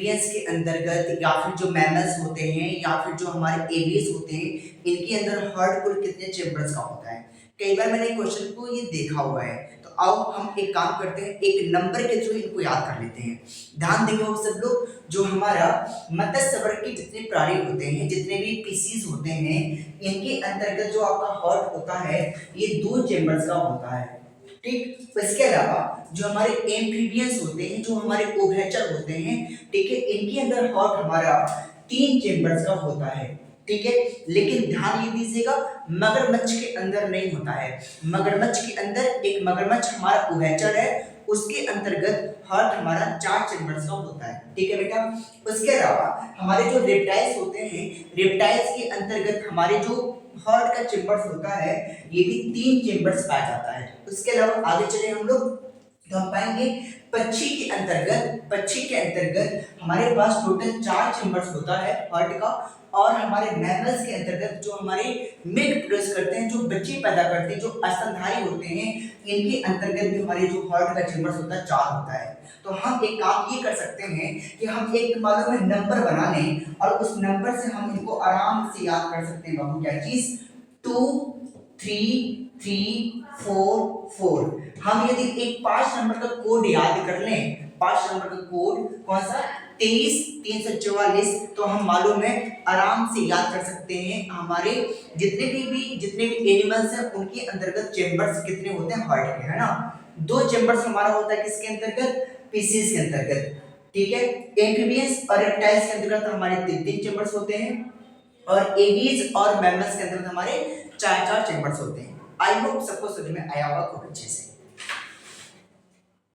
Amphibians के अंतर्गत या फिर जो मैमल्स होते हैं या फिर जो हमारे एवियंस होते हैं, इनके अंदर हार्ट कुल कितने चेम्बर्स का होता है? कई बार मैंने क्वेश्चन को ये देखा हुआ है, तो आओ हम एक काम करते हैं, एक नंबर के थ्रू इनको याद कर लेते हैं। ध्यान देंगे वो सब लोग, जो हमारा मत्स्य वर्ग के जितने प्राणी होते हैं, जितने भी पीसीज होते हैं, इनके अंतर्गत जो आपका हार्ट होता है ये 2 चेम्बर्स का होता है। ठीक, इसके अलावा जो हमारे एम्फीबियंस होते हैं, जो हमारे उभयचर होते हैं, ठीक है, इनके अंदर हार्ट हमारा 3 चेम्बर्स का होता है। ठीक है, लेकिन ध्यान ये दीजिएगा, मगरमच्छ के अंदर नहीं होता है। मगरमच्छ के अंदर, एक मगरमच्छ हमारा उभयचर है, उसके अंतर्गत हार्ट हमारा 4 चेम्बर्स का होता है। ठीक है बेटा, उसके अलावा हमारे जो रेप्टाइल्स होते हैं, रेप्टाइल्स के अंतर्गत हमारे जो हार्ट का चेम्बर्स होता है ये भी 3 चेम्बर्स पाया जाता है। उसके अलावा आगे चले हम लोग, तो हम पाएंगे पक्षी के अंतर्गत हमारे पास टोटल 4 चेम्बर्स होता है हार्ट का, और हमारे मैमल्स के अंतर्गत जो हमारे मिल्क प्रोड्यूस करते हैं, जो बच्चे पैदा करते हैं, जो स्तनधारी होते हैं, इनके अंतर्गत भी हमारे जो हार्ट का चेम्बर्स होता है 4 होता है। तो हम एक काम ये कर सकते हैं कि हम एक मालूम में नंबर बना लें और उस नंबर से हम इनको आराम से याद कर सकते हैं। बाबू क्या चीज? 2 3 3 4 4। हम यदि एक 5 नंबर का कोड याद कर लें, 5 नंबर का कोड कौन सा? 23 344, तो हम मालूम है आराम से याद कर सकते हैं हमारे जितने भी एनिमल्स हैं उनके अंतर्गत चेम्बर्स कितने होते हैं हार्ट के, है ना? 2 चेम्बर्स हमारा होता है किसके अंतर्गत? पीसीज के अंतर्गत। ठीक है, एम्फीबियंस और रेप्टाइल्स के अंतर्गत हमारे 3 चेम्बर्स होते हैं, और एवीज और मैमल्स के अंदर हमारे 4 चेम्बर्स होते हैं। आई होप सबको समझ में आया होगा खूब अच्छे से।